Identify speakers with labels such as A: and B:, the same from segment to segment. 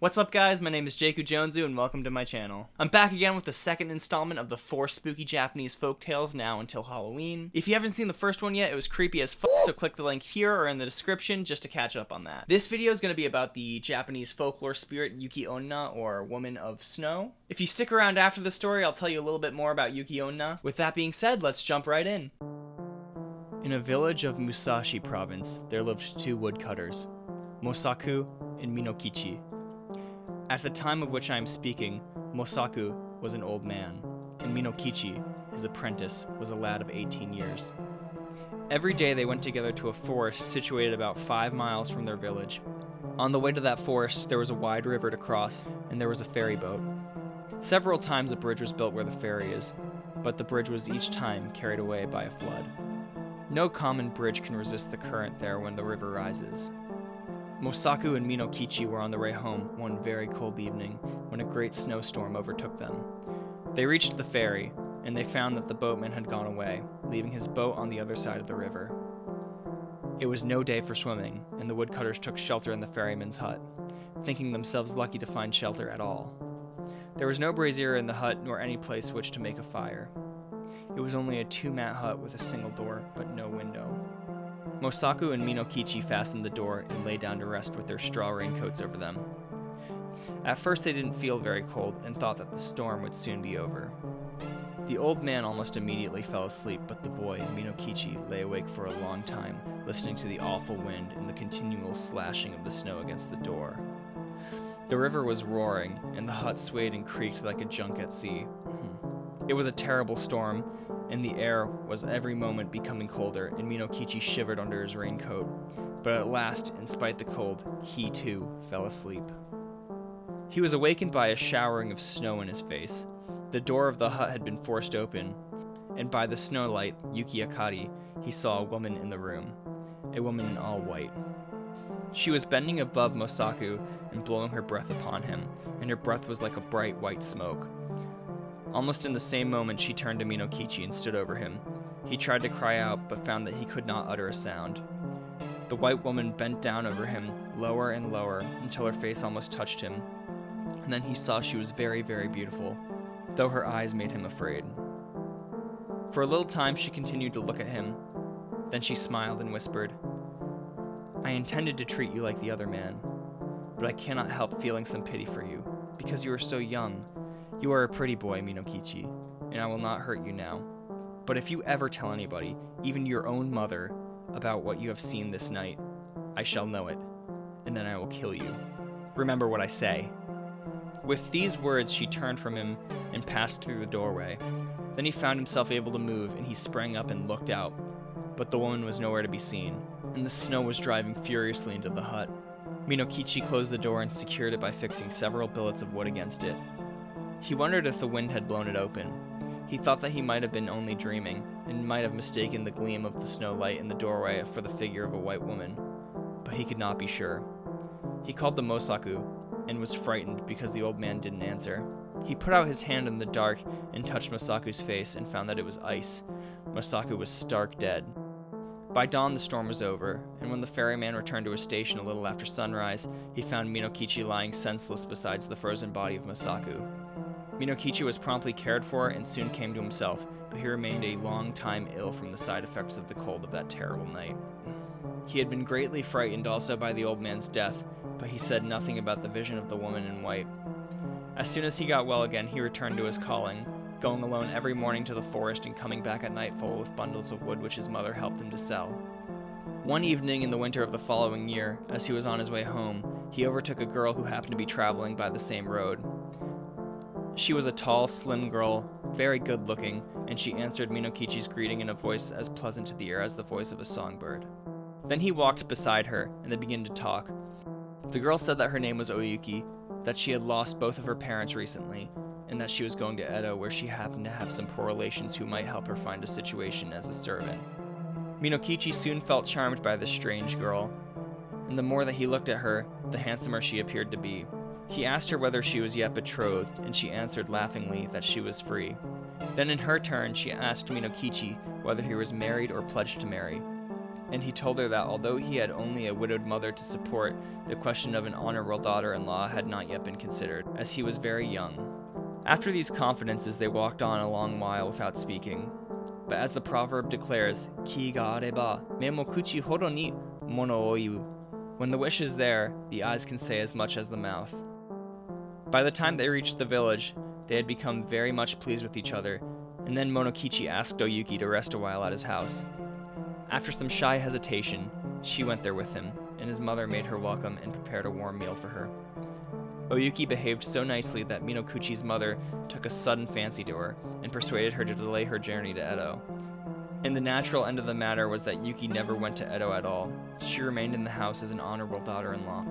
A: What's up guys, my name is Jaku Jonesu and welcome to my channel. I'm back again with the second installment of the 4 spooky Japanese folktales now until Halloween. If you haven't seen the first one yet, it was creepy as fuck, so click the link here or in the description just to catch up on that. This video is going to be about the Japanese folklore spirit Yuki Onna, or Woman of Snow. If you stick around after the story, I'll tell you a little bit more about Yuki Onna. With that being said, let's jump right in. In a village of Musashi province, there lived 2 woodcutters, Mosaku and Minokichi. At the time of which I am speaking, Mosaku was an old man, and Minokichi, his apprentice, was a lad of 18 years. Every day they went together to a forest situated about 5 miles from their village. On the way to that forest, there was a wide river to cross, and there was a ferry boat. Several times a bridge was built where the ferry is, but the bridge was each time carried away by a flood. No common bridge can resist the current there when the river rises. Mosaku and Minokichi were on their way home one very cold evening when a great snowstorm overtook them. They reached the ferry, and they found that the boatman had gone away, leaving his boat on the other side of the river. It was no day for swimming, and the woodcutters took shelter in the ferryman's hut, thinking themselves lucky to find shelter at all. There was no brazier in the hut nor any place which to make a fire. It was only a 2-mat hut with a single door, but no window. Mosaku and Minokichi fastened the door and lay down to rest with their straw raincoats over them. At first they didn't feel very cold and thought that the storm would soon be over. The old man almost immediately fell asleep, but the boy, Minokichi, lay awake for a long time, listening to the awful wind and the continual slashing of the snow against the door. The river was roaring, and the hut swayed and creaked like a junk at sea. It was a terrible storm, and the air was every moment becoming colder, and Minokichi shivered under his raincoat. But at last, in spite the cold, he too fell asleep. He was awakened by a showering of snow in his face. The door of the hut had been forced open, and by the snow light, Yuki Akari, he saw a woman in the room, a woman in all white. She was bending above Mosaku and blowing her breath upon him, and her breath was like a bright white smoke. Almost in the same moment, she turned to Minokichi and stood over him. He tried to cry out, but found that he could not utter a sound. The white woman bent down over him, lower and lower, until her face almost touched him. And then he saw she was very, very beautiful, though her eyes made him afraid. For a little time, she continued to look at him. Then she smiled and whispered, "I intended to treat you like the other man, but I cannot help feeling some pity for you, because you are so young. You are a pretty boy, Minokichi, and I will not hurt you now. But if you ever tell anybody, even your own mother, about what you have seen this night, I shall know it, and then I will kill you. Remember what I say." With these words, she turned from him and passed through the doorway. Then he found himself able to move, and he sprang up and looked out. But the woman was nowhere to be seen, and the snow was driving furiously into the hut. Minokichi closed the door and secured it by fixing several billets of wood against it. He wondered if the wind had blown it open. He thought that he might have been only dreaming, and might have mistaken the gleam of the snow light in the doorway for the figure of a white woman, but he could not be sure. He called the Mosaku, and was frightened because the old man didn't answer. He put out his hand in the dark and touched Mosaku's face and found that it was ice. Mosaku was stark dead. By dawn the storm was over, and when the ferryman returned to his station a little after sunrise, he found Minokichi lying senseless beside the frozen body of Mosaku. Minokichi was promptly cared for and soon came to himself, but he remained a long time ill from the side effects of the cold of that terrible night. He had been greatly frightened also by the old man's death, but he said nothing about the vision of the woman in white. As soon as he got well again, he returned to his calling, going alone every morning to the forest and coming back at nightfall with bundles of wood which his mother helped him to sell. One evening in the winter of the following year, as he was on his way home, he overtook a girl who happened to be traveling by the same road. She was a tall, slim girl, very good-looking, and she answered Minokichi's greeting in a voice as pleasant to the ear as the voice of a songbird. Then he walked beside her, and they began to talk. The girl said that her name was Oyuki, that she had lost both of her parents recently, and that she was going to Edo where she happened to have some poor relations who might help her find a situation as a servant. Minokichi soon felt charmed by this strange girl, and the more that he looked at her, the handsomer she appeared to be. He asked her whether she was yet betrothed, and she answered laughingly that she was free. Then in her turn, she asked Minokichi whether he was married or pledged to marry. and he told her that although he had only a widowed mother to support, the question of an honorable daughter-in-law had not yet been considered, as he was very young. After these confidences, they walked on a long while without speaking. But as the proverb declares, ki ga areba, me mo kuchi hodo ni mono o iu. When the wish is there, the eyes can say as much as the mouth. By the time they reached the village, they had become very much pleased with each other, and then Monokichi asked Oyuki to rest a while at his house. After some shy hesitation, she went there with him, and his mother made her welcome and prepared a warm meal for her. Oyuki behaved so nicely that Minokuchi's mother took a sudden fancy to her and persuaded her to delay her journey to Edo. And the natural end of the matter was that Yuki never went to Edo at all. She remained in the house as an honorable daughter-in-law.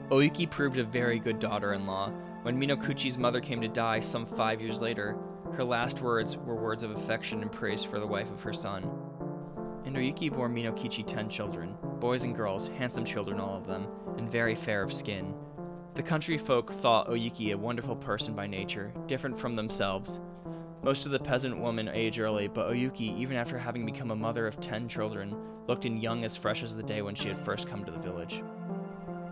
A: Oyuki proved a very good daughter-in-law. When Minokuchi's mother came to die some 5 years later, her last words were words of affection and praise for the wife of her son. And Oyuki bore Minokichi 10 children, boys and girls, handsome children all of them, and very fair of skin. The country folk thought Oyuki a wonderful person by nature, different from themselves. Most of the peasant women age early, but Oyuki, even after having become a mother of 10 children, looked young as fresh as the day when she had first come to the village.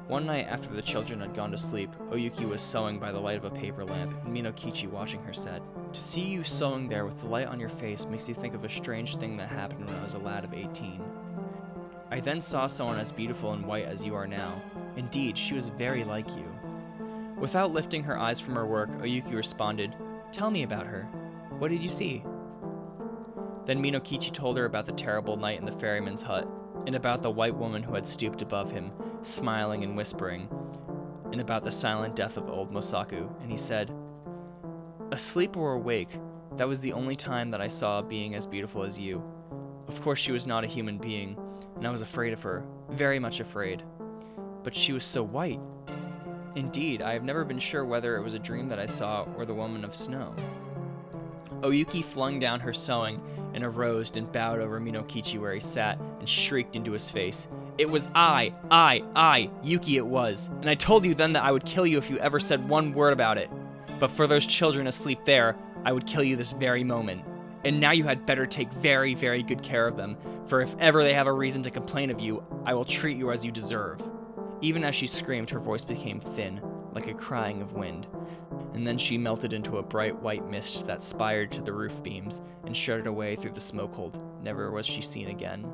A: One night after the children had gone to sleep, Oyuki was sewing by the light of a paper lamp, and Minokichi, watching her, said, "To see you sewing there with the light on your face makes you think of a strange thing that happened when I was a lad of 18. I then saw someone as beautiful and white as you are now. Indeed, she was very like you." Without lifting her eyes from her work, Oyuki responded, "Tell me about her. What did you see?" Then Minokichi told her about the terrible night in the ferryman's hut, and about the white woman who had stooped above him, smiling and whispering, and about the silent death of old Mosaku, and he said, "Asleep or awake, that was the only time that I saw a being as beautiful as you. Of course she was not a human being, and I was afraid of her, very much afraid. But she was so white. Indeed, I have never been sure whether it was a dream that I saw or the woman of snow." Oyuki flung down her sewing and arose and bowed over Minokichi where he sat and shrieked into his face, "It was I, Yuki it was, and I told you then that I would kill you if you ever said one word about it. But for those children asleep there, I would kill you this very moment. And now you had better take very, very good care of them, for if ever they have a reason to complain of you, I will treat you as you deserve." Even as she screamed, her voice became thin, like a crying of wind, and then she melted into a bright white mist that spired to the roof beams and shuddered away through the smoke hold. Never was she seen again.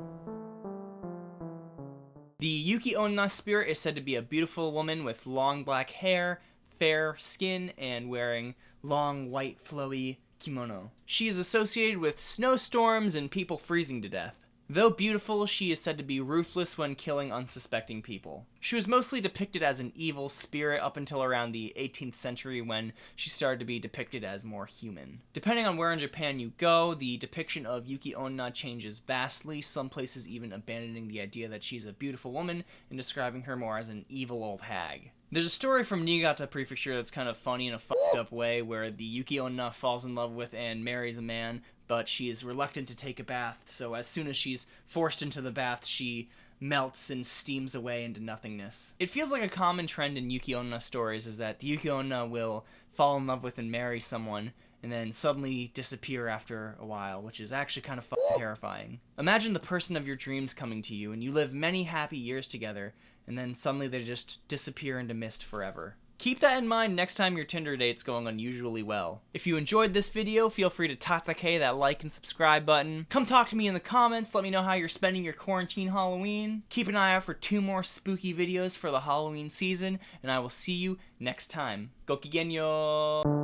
A: The Yuki Onna spirit is said to be a beautiful woman with long black hair, fair skin, and wearing long white flowy kimono. She is associated with snowstorms and people freezing to death. Though beautiful, she is said to be ruthless when killing unsuspecting people. She was mostly depicted as an evil spirit up until around the 18th century when she started to be depicted as more human. Depending on where in Japan you go, the depiction of Yuki Onna changes vastly, some places even abandoning the idea that she's a beautiful woman and describing her more as an evil old hag. There's a story from Niigata Prefecture that's kind of funny in a fucked up way, where the Yuki Onna falls in love with and marries a man, but she is reluctant to take a bath, so as soon as she's forced into the bath, she melts and steams away into nothingness. It feels like a common trend in Yuki Onna stories is that the Yuki Onna will fall in love with and marry someone, and then suddenly disappear after a while, which is actually kind of fucking terrifying. Imagine the person of your dreams coming to you, and you live many happy years together, and then suddenly they just disappear into mist forever. Keep that in mind next time your Tinder date's going unusually well. If you enjoyed this video, feel free to tatake that like and subscribe button. Come talk to me in the comments, let me know how you're spending your quarantine Halloween. Keep an eye out for 2 more spooky videos for the Halloween season, and I will see you next time. Gokigenyo!